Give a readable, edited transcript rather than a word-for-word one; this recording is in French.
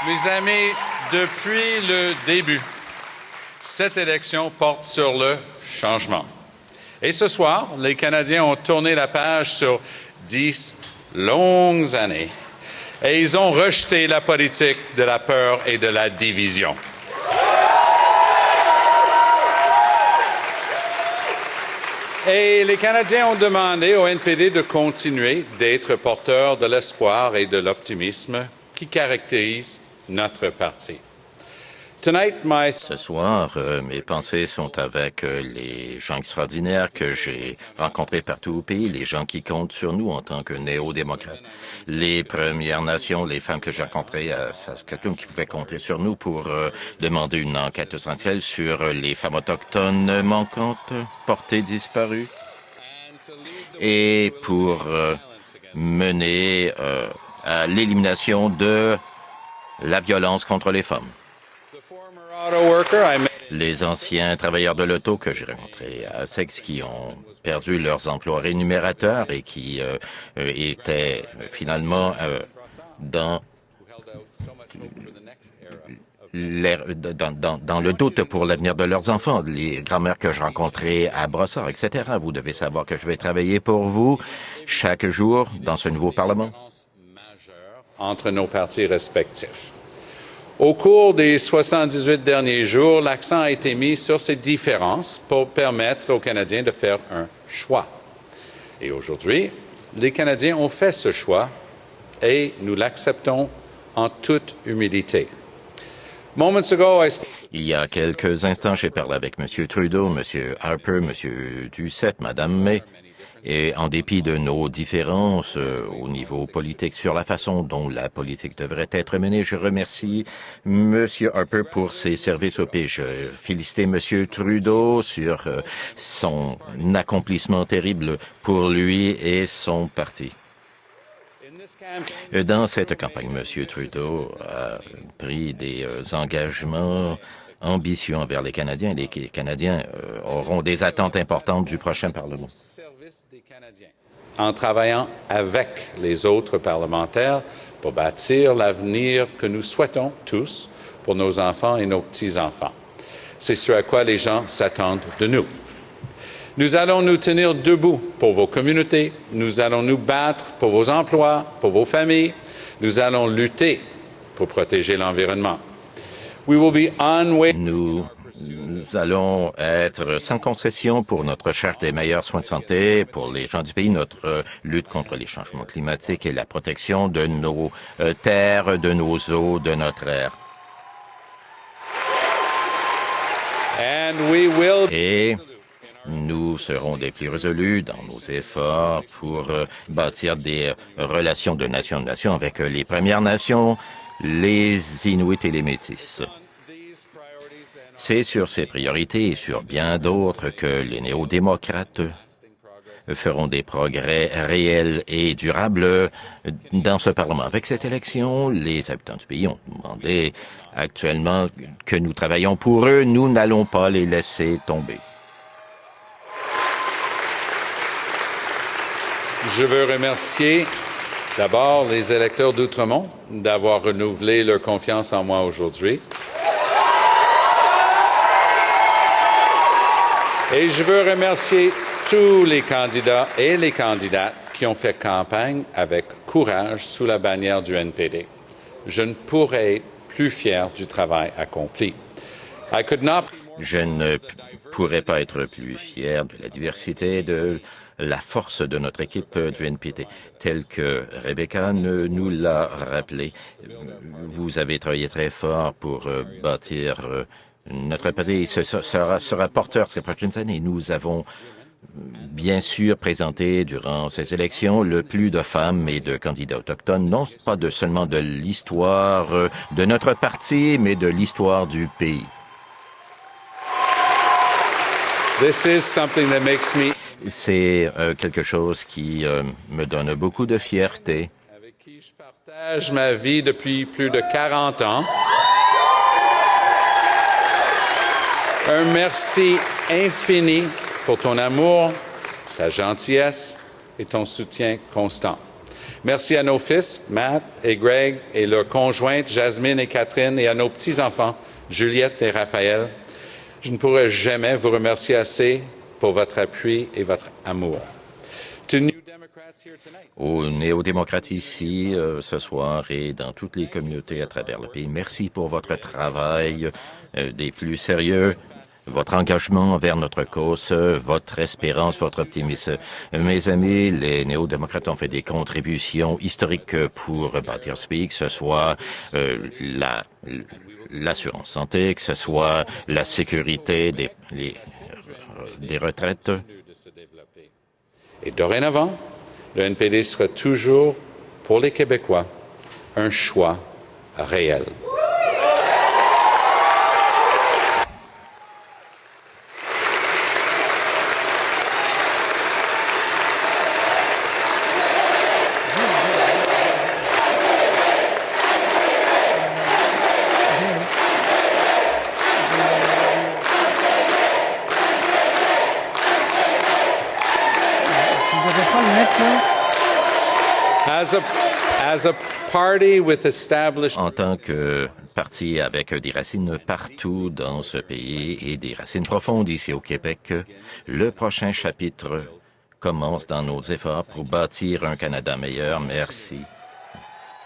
Mes amis, depuis le début, cette élection porte sur le changement. Et ce soir, les Canadiens ont tourné la page sur 10 longues années et ils ont rejeté la politique de la peur et de la division. Et les Canadiens ont demandé au NPD de continuer d'être porteurs de l'espoir et de l'optimisme qui caractérisent notre parti. Ce soir, mes pensées sont avec les gens extraordinaires que j'ai rencontrés partout au pays, les gens qui comptent sur nous en tant que néo-démocrates. Les Premières Nations, les femmes que j'ai rencontrées, c'est quelqu'un qui pouvait compter sur nous pour demander une enquête essentielle sur les femmes autochtones manquantes, portées disparues, et pour mener à l'élimination de la violence contre les femmes. Les anciens travailleurs de l'auto que j'ai rencontrés à Essex qui ont perdu leurs emplois rémunérateurs et qui étaient finalement dans le doute pour l'avenir de leurs enfants, les grands-mères que j'ai rencontrées à Brossard, etc. Vous devez savoir que je vais travailler pour vous chaque jour dans ce nouveau Parlement. Entre nos partis respectifs. Au cours des 78 derniers jours, l'accent a été mis sur ces différences pour permettre aux Canadiens de faire un choix. Et aujourd'hui, les Canadiens ont fait ce choix et nous l'acceptons en toute humilité. Il y a quelques instants, j'ai parlé avec M. Trudeau, M. Harper, M. Duceppe, Mme May, et en dépit de nos différences au niveau politique sur la façon dont la politique devrait être menée, je remercie M. Harper pour ses services au pays. Je félicite M. Trudeau sur son accomplissement terrible pour lui et son parti. Dans cette campagne, M. Trudeau a pris des engagements ambitieux envers les Canadiens. Les Canadiens auront des attentes importantes du prochain Parlement. En travaillant avec les autres parlementaires pour bâtir l'avenir que nous souhaitons tous pour nos enfants et nos petits-enfants. C'est ce à quoi les gens s'attendent de nous. Nous allons nous tenir debout pour vos communautés, nous allons nous battre pour vos emplois, pour vos familles, nous allons lutter pour protéger l'environnement. Nous allons être sans concession pour notre charte des meilleurs soins de santé, pour les gens du pays, notre lutte contre les changements climatiques et la protection de nos terres, de nos eaux, de notre air. Et nous serons des plus résolus dans nos efforts pour bâtir des relations de nation à nation avec les Premières Nations, les Inuits et les Métis. C'est sur ces priorités et sur bien d'autres que les néo-démocrates feront des progrès réels et durables dans ce Parlement. Avec cette élection, les habitants du pays ont demandé actuellement que nous travaillons pour eux. Nous n'allons pas les laisser tomber. Je veux remercier d'abord les électeurs d'Outremont d'avoir renouvelé leur confiance en moi aujourd'hui. Et je veux remercier tous les candidats et les candidates qui ont fait campagne avec courage sous la bannière du NPD. Je ne pourrais être plus fier du travail accompli. Je ne pourrais pas être plus fier de la diversité, de la force de notre équipe du NPD, telle que Rebecca nous l'a rappelé. Vous avez travaillé très fort pour bâtir notre parti. Ce sera porteur ces prochaines années. Nous avons bien sûr présenté durant ces élections le plus de femmes et de candidats autochtones, non pas seulement de l'histoire de notre parti, mais de l'histoire du pays. C'est quelque chose qui me donne beaucoup de fierté. Avec qui je partage ma vie depuis plus de 40 ans. Un merci infini pour ton amour, ta gentillesse et ton soutien constant. Merci à nos fils, Matt et Greg, et leurs conjointes, Jasmine et Catherine, et à nos petits-enfants, Juliette et Raphaël. Je ne pourrai jamais vous remercier assez pour votre appui et votre amour. Aux néo-démocrates ici, ce soir et dans toutes les communautés à travers le pays, merci pour votre travail des plus sérieux, votre engagement envers notre cause, votre espérance, votre optimisme. Mes amis, les néo-démocrates ont fait des contributions historiques pour bâtir ce pays, que ce soit l'assurance santé, que ce soit la sécurité des retraites. Et dorénavant, le NPD sera toujours, pour les Québécois, un choix réel. En tant que parti avec des racines partout dans ce pays et des racines profondes ici au Québec, le prochain chapitre commence dans nos efforts pour bâtir un Canada meilleur. Merci.